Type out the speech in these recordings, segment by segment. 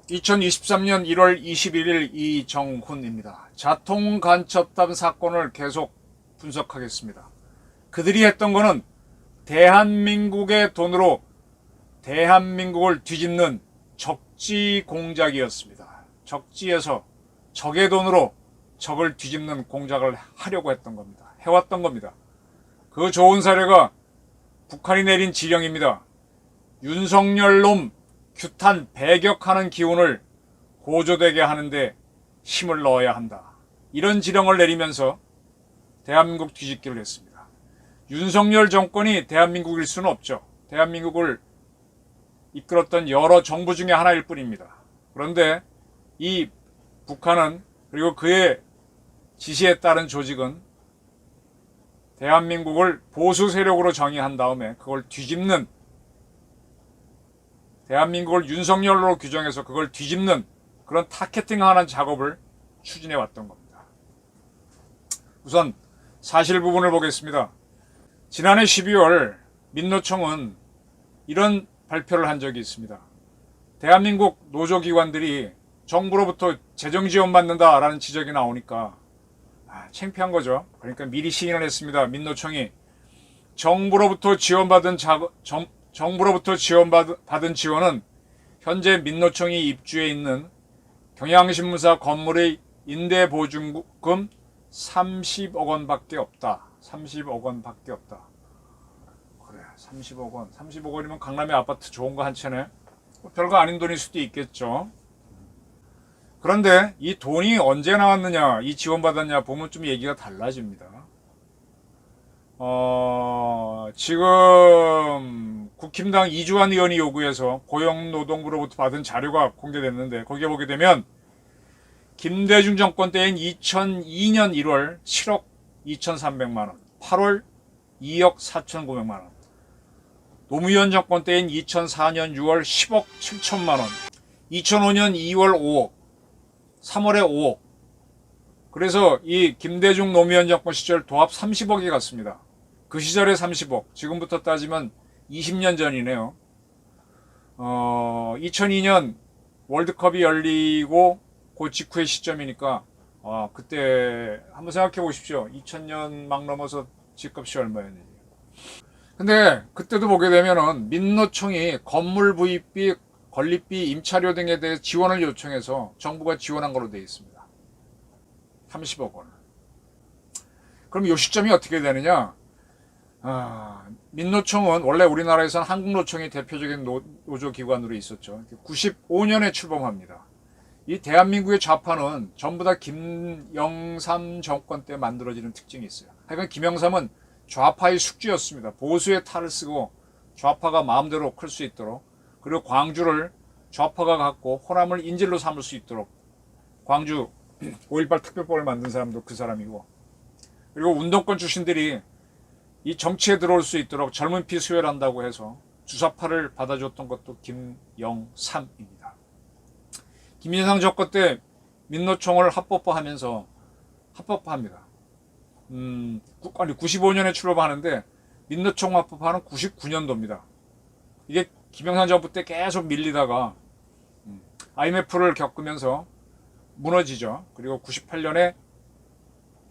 (2023년 1월 21일) 이정훈입니다. 자통 간첩단 사건을 계속 분석하겠습니다. 그들이 했던 거는 대한민국의 돈으로 대한민국을 뒤집는 적지 공작이었습니다. 적지에서 적의 돈으로 적을 뒤집는 공작을 하려고 했던 겁니다. 해왔던 겁니다. 그 좋은 사례가 북한이 내린 지령입니다. 윤석열 놈 규탄 배격하는 기운을 고조되게 하는데 힘을 넣어야 한다. 이런 지령을 내리면서 대한민국 뒤집기를 했습니다. 윤석열 정권이 대한민국일 수는 없죠. 대한민국을 이끌었던 여러 정부 중에 하나일 뿐입니다. 그런데 이 북한은, 그리고 그의 지시에 따른 조직은 대한민국을 보수 세력으로 정의한 다음에 그걸 뒤집는, 대한민국을 윤석열로 규정해서 그걸 뒤집는 그런 타겟팅하는 작업을 추진해 왔던 겁니다. 우선 사실 부분을 보겠습니다. 지난해 12월 민노총은 이런 발표를 한 적이 있습니다. 대한민국 노조기관들이 정부로부터 재정 지원받는다라는 지적이 나오니까 창피한 거죠. 그러니까 미리 시인을 했습니다. 민노총이 정부로부터 지원받은 지원은 현재 민노총이 입주해 있는 경향신문사 건물의 임대보증금 30억 원밖에 없다. 30억 원밖에 없다. 그래, 30억 원. 30억 원이면 강남의 아파트 좋은 거 한 채네. 별거 아닌 돈일 수도 있겠죠. 그런데 이 돈이 언제 나왔느냐, 이 지원받았냐 보면 좀 얘기가 달라집니다. 지금 국힘당 이주환 의원이 요구해서 고용노동부로부터 받은 자료가 공개됐는데, 거기에 보게 되면 김대중 정권 때인 2002년 1월 7억 2,300만원, 8월 2억 4,900만원, 노무현 정권 때인 2004년 6월 10억 7천만원, 2005년 2월 5억, 3월에 5억. 그래서 이 김대중 노무현 정권 시절 도합 30억이 갔습니다. 그 시절에 30억, 지금부터 따지면 20년 전이네요. 2002년 월드컵이 열리고 그 직후의 시점이니까 그때 한번 생각해 보십시오. 2000년 막 넘어서 집값이 얼마였는지. 근데 그때도 보게 되면은 민노총이 건물 부입비, 건립비, 임차료 등에 대해 지원을 요청해서 정부가 지원한 걸로 되어 있습니다. 30억 원을. 그럼 이 시점이 어떻게 되느냐? 민노총은 원래 우리나라에서는 한국노총이 대표적인 노조기관으로 있었죠. 95년에 출범합니다. 이 대한민국의 좌파는 전부 다 김영삼 정권 때 만들어지는 특징이 있어요. 하여간 김영삼은 좌파의 숙주였습니다. 보수의 탈을 쓰고 좌파가 마음대로 클 수 있도록, 그리고 광주를 좌파가 갖고 호남을 인질로 삼을 수 있도록, 광주 5.18 특별법을 만든 사람도 그 사람이고, 그리고 운동권 출신들이 이 정치에 들어올 수 있도록 젊은 피 수혈한다고 해서 주사파를 받아줬던 것도 김영삼입니다. 김인상 정권 때 민노총을 합법화합니다. 95년에 출범하는데 민노총 합법화는 99년도입니다. 이게 김영삼 정부 때 계속 밀리다가 IMF를 겪으면서 무너지죠. 그리고 98년에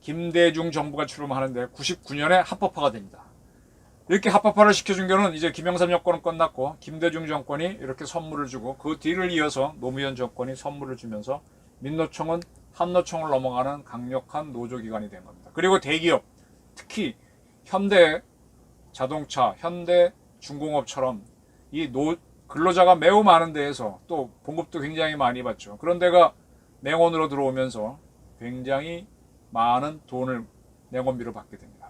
김대중 정부가 출범하는데 99년에 합법화가 됩니다. 이렇게 합법화를 시켜준 거는 이제 김영삼 정권은 끝났고 김대중 정권이 이렇게 선물을 주고, 그 뒤를 이어서 노무현 정권이 선물을 주면서 민노총은 한노총을 넘어가는 강력한 노조기관이 된 겁니다. 그리고 대기업, 특히 현대 자동차, 현대 중공업처럼 이 근로자가 매우 많은 데에서 또 봉급도 굉장히 많이 받죠. 그런 데가 냉원으로 들어오면서 굉장히 많은 돈을 냉원비로 받게 됩니다.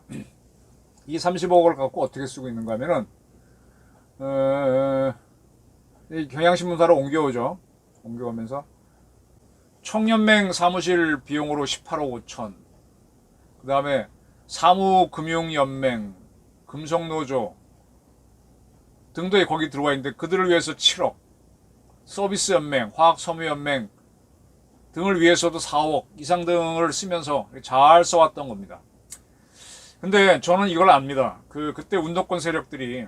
이 30억을 갖고 어떻게 쓰고 있는가 하면은 경향신문사로 옮겨오죠. 옮겨오면서 청년맹 사무실 비용으로 18억 5천, 그 다음에 사무금융연맹, 금속노조 등도 거기 들어와 있는데 그들을 위해서 7억, 서비스연맹, 화학섬유연맹 등을 위해서도 4억 이상 등을 쓰면서 잘 써왔던 겁니다. 근데 저는 이걸 압니다. 그때 운동권 세력들이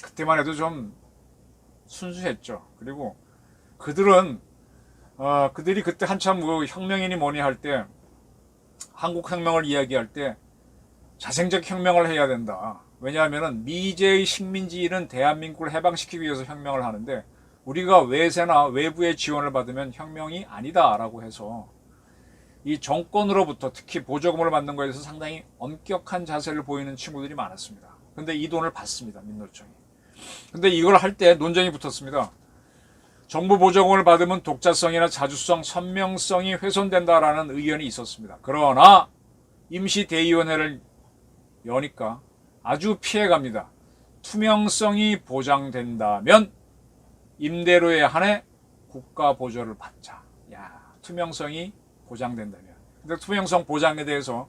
그때만 해도 좀 순수했죠. 그리고 그들은 그들이 그때 한참 그 혁명이니 뭐니 할 때 한국 혁명을 이야기할 때 자생적 혁명을 해야 된다. 왜냐하면은 미제의 식민지는 대한민국을 해방시키기 위해서 혁명을 하는데 우리가 외세나 외부의 지원을 받으면 혁명이 아니다라고 해서 이 정권으로부터 특히 보조금을 받는 것에 대해서 상당히 엄격한 자세를 보이는 친구들이 많았습니다. 근데 이 돈을 받습니다. 민노총이. 근데 이걸 할 때 논쟁이 붙었습니다. 정부 보조금을 받으면 독자성이나 자주성, 선명성이 훼손된다라는 의견이 있었습니다. 그러나 임시대의원회를 여니까 아주 피해갑니다. 투명성이 보장된다면 임대료에 한해 국가 보조를 받자. 야, 투명성이 보장된다면. 근데 투명성 보장에 대해서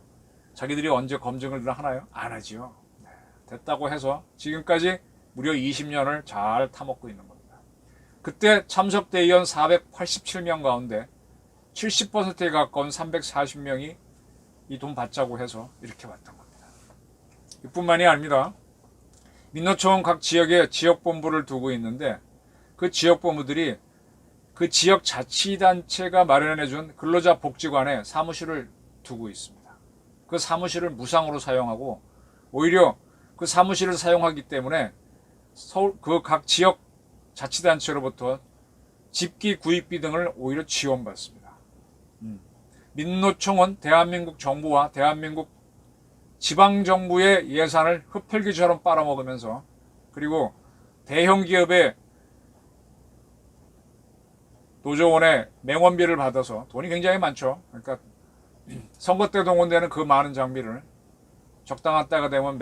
자기들이 언제 검증을 하나요? 안 하지요. 네, 됐다고 해서 지금까지 무려 20년을 잘 타먹고 있는 겁니다. 그때 참석 대의원 487명 가운데 70%에 가까운 340명이 이 돈 받자고 해서 이렇게 왔던 겁니다. 이뿐만이 아닙니다. 민노총은 각 지역에 지역본부를 두고 있는데 그 지역본부들이 그 지역 자치단체가 마련해준 근로자복지관에 사무실을 두고 있습니다. 그 사무실을 무상으로 사용하고 오히려 그 사무실을 사용하기 때문에 그 각 지역 자치단체로부터 집기 구입비 등을 오히려 지원받습니다. 민노총은 대한민국 정부와 대한민국 지방정부의 예산을 흡혈귀처럼 빨아먹으면서 그리고 대형 기업의 노조원의 맹원비를 받아서 돈이 굉장히 많죠. 그러니까 선거 때 동원되는 그 많은 장비를 적당한 때가 되면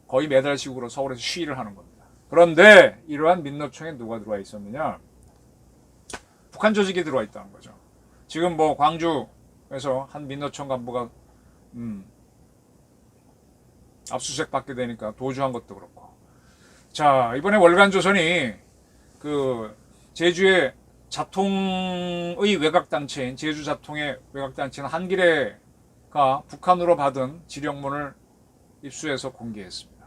거의 매달식으로 서울에서 시위를 하는 겁니다. 그런데 이러한 민노총에 누가 들어와 있었느냐? 북한 조직이 들어와 있다는 거죠. 지금 뭐 광주에서 한 민노총 간부가 압수수색 받게 되니까 도주한 것도 그렇고. 자, 이번에 월간조선이 그 제주의 자통의 외곽단체인 제주자통의 외곽단체는 한기래가 북한으로 받은 지령문을 입수해서 공개했습니다.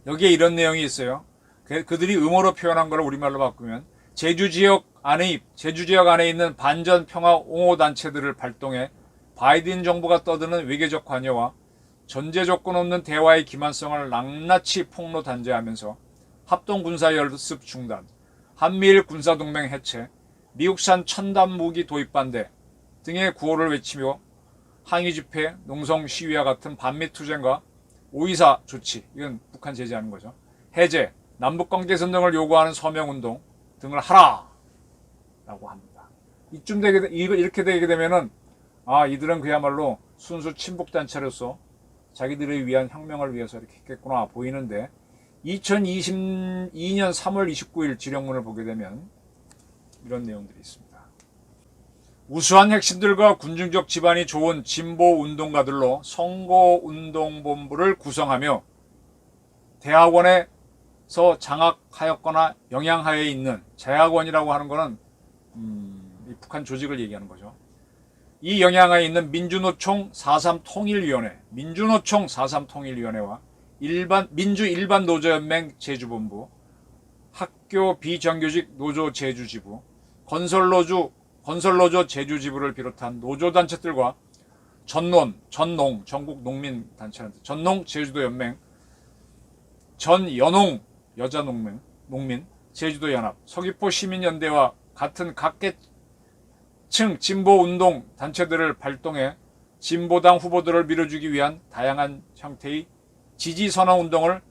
여기에 이런 내용이 있어요. 그들이 음어로 표현한 걸 우리말로 바꾸면 제주 지역 안에 있는 반전 평화 옹호 단체들을 발동해 바이든 정부가 떠드는 외교적 관여와 전제 조건 없는 대화의 기만성을 낱낱이 폭로 단죄하면서 합동 군사 연습 중단, 한미일 군사동맹 해체, 미국산 첨단 무기 도입 반대 등의 구호를 외치며 항의 집회, 농성 시위와 같은 반미 투쟁과 5.24 조치, 이건 북한 제재하는 거죠. 해제, 남북관계선 등을 요구하는 서명운동 등을 하라! 라고 합니다. 이렇게 되게 되면은, 이들은 그야말로 순수 친북단체로서 자기들을 위한 혁명을 위해서 이렇게 했겠구나 보이는데, 2022년 3월 29일 지령문을 보게 되면 이런 내용들이 있습니다. 우수한 핵심들과 군중적 지반이 좋은 진보운동가들로 선거운동본부를 구성하며 대학원에서 장학하였거나 영양하에 있는 재학원이라고 하는 것은 이 북한 조직을 얘기하는 거죠. 이 영향하에 있는 민주노총 4.3통일위원회, 민주노총 4.3통일위원회와 민주 일반노조연맹 제주본부, 학교 비정규직 노조 제주지부, 건설노조 제주지부를 비롯한 노조단체들과 전농, 전국 농민단체한테, 전농 제주도연맹, 전연홍 여자농민, 제주도연합, 서귀포 시민연대와 같은 각계층 진보운동 단체들을 발동해 진보당 후보들을 밀어주기 위한 다양한 형태의 지지선언운동을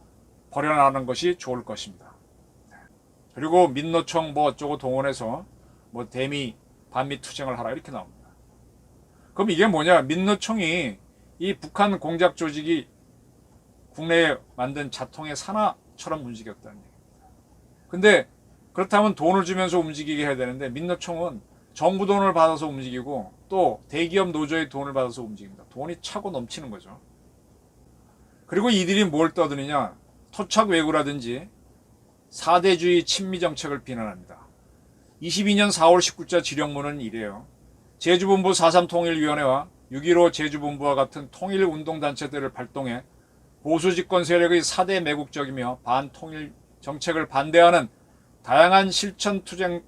벌여나가는 것이 좋을 것입니다. 그리고 민노총 뭐 어쩌고 동원해서 뭐 반미 투쟁을 하라 이렇게 나옵니다. 그럼 이게 뭐냐? 민노총이 이 북한 공작 조직이 국내에 만든 자통의 산하처럼 움직였다는 얘기입니다. 근데 그렇다면 돈을 주면서 움직이게 해야 되는데 민노총은 정부 돈을 받아서 움직이고 또 대기업 노조의 돈을 받아서 움직입니다. 돈이 차고 넘치는 거죠. 그리고 이들이 뭘 떠드느냐? 토착 외구라든지 4대주의 친미 정책을 비난합니다. 22년 4월 19자 지령문은 이래요. 제주본부 4.3통일위원회와 6.15 제주본부와 같은 통일운동단체들을 발동해 보수집권 세력의 4대 매국적이며 반통일 정책을 반대하는 다양한 실천투쟁들을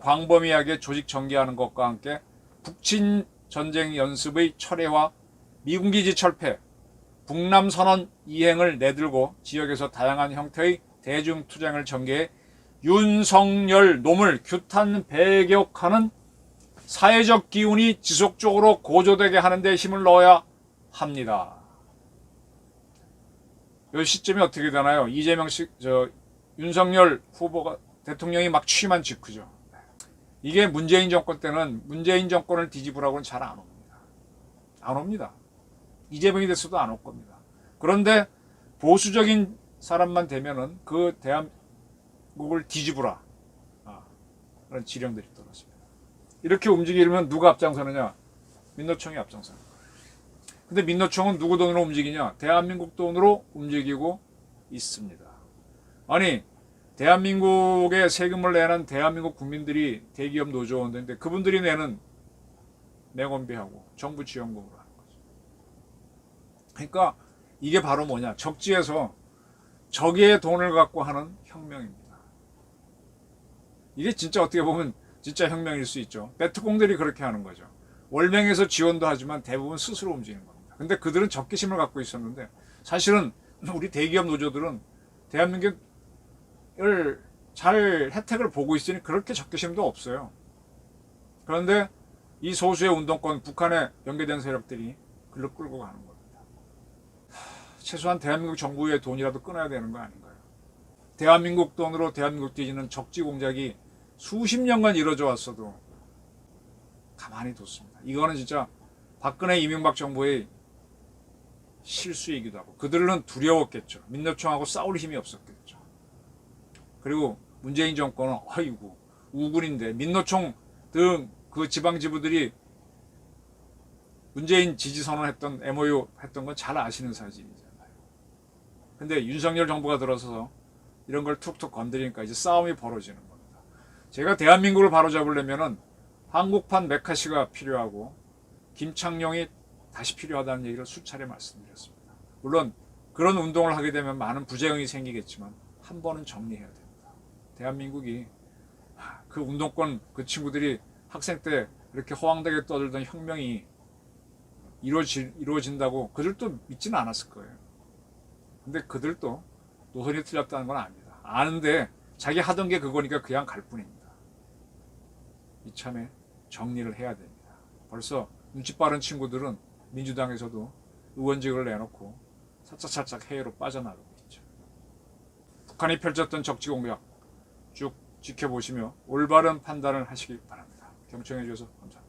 광범위하게 조직 전개하는 것과 함께 북친 전쟁 연습의 철회와 미군기지 철폐, 북남선언 이행을 내들고 지역에서 다양한 형태의 대중투쟁을 전개해 윤석열 놈을 규탄 배격하는 사회적 기운이 지속적으로 고조되게 하는 데 힘을 넣어야 합니다. 이 시점이 어떻게 되나요? 윤석열 후보가 대통령이 막 취임한 직후죠. 이게 문재인 정권 때는 문재인 정권을 뒤집으라고는 잘 안 옵니다. 안 옵니다. 이재명이 됐어도 안 올 겁니다. 그런데 보수적인 사람만 되면은 그 대한민국을 뒤집으라. 그런 지령들이 떨어집니다. 이렇게 움직이려면 누가 앞장서느냐? 민노총이 앞장서는 거예요. 근데 민노총은 누구 돈으로 움직이냐? 대한민국 돈으로 움직이고 있습니다. 아니, 대한민국에 세금을 내는 대한민국 국민들이 대기업 노조원들인데 그분들이 내는 내건비하고 정부 지원금으로 하는 거죠. 그러니까 이게 바로 뭐냐? 적지에서 적의 돈을 갖고 하는 혁명입니다. 이게 진짜 어떻게 보면 진짜 혁명일 수 있죠. 베트공들이 그렇게 하는 거죠. 월맹에서 지원도 하지만 대부분 스스로 움직이는 겁니다. 근데 그들은 적개심을 갖고 있었는데 사실은 우리 대기업 노조들은 대한민국을 잘 혜택을 보고 있으니 그렇게 적개심도 없어요. 그런데 이 소수의 운동권, 북한에 연계된 세력들이 글로 끌고 가는 겁니다. 최소한 대한민국 정부의 돈이라도 끊어야 되는 거 아닌가요? 대한민국 돈으로 대한민국 뒤지는 적지 공작이 수십 년간 이루어져 왔어도 가만히 뒀습니다. 이거는 진짜 박근혜 이명박 정부의 실수이기도 하고 그들은 두려웠겠죠. 민노총하고 싸울 힘이 없었겠죠. 그리고 문재인 정권은 아이고 우군인데 민노총 등 그 지방지부들이 문재인 지지 선언했던 MOU 했던 건 잘 아시는 사실이잖아요. 근데 윤석열 정부가 들어서서 이런 걸 툭툭 건드리니까 이제 싸움이 벌어지는 겁니다. 제가 대한민국을 바로잡으려면은 한국판 메카시가 필요하고 김창룡이 다시 필요하다는 얘기를 수차례 말씀드렸습니다. 물론 그런 운동을 하게 되면 많은 부작용이 생기겠지만 한 번은 정리해야 됩니다. 대한민국이 그 운동권 그 친구들이 학생 때 이렇게 허황되게 떠들던 혁명이 이루어진다고 그들도 믿지는 않았을 거예요. 근데 그들도 노선이 틀렸다는 건 압니다. 아는데 자기 하던 게 그거니까 그냥 갈 뿐입니다. 이참에 정리를 해야 됩니다. 벌써 눈치 빠른 친구들은 민주당에서도 의원직을 내놓고 차차차차 해외로 빠져나가고 있죠. 북한이 펼쳤던 적지 공약 쭉 지켜보시며 올바른 판단을 하시기 바랍니다. 경청해 주셔서 감사합니다.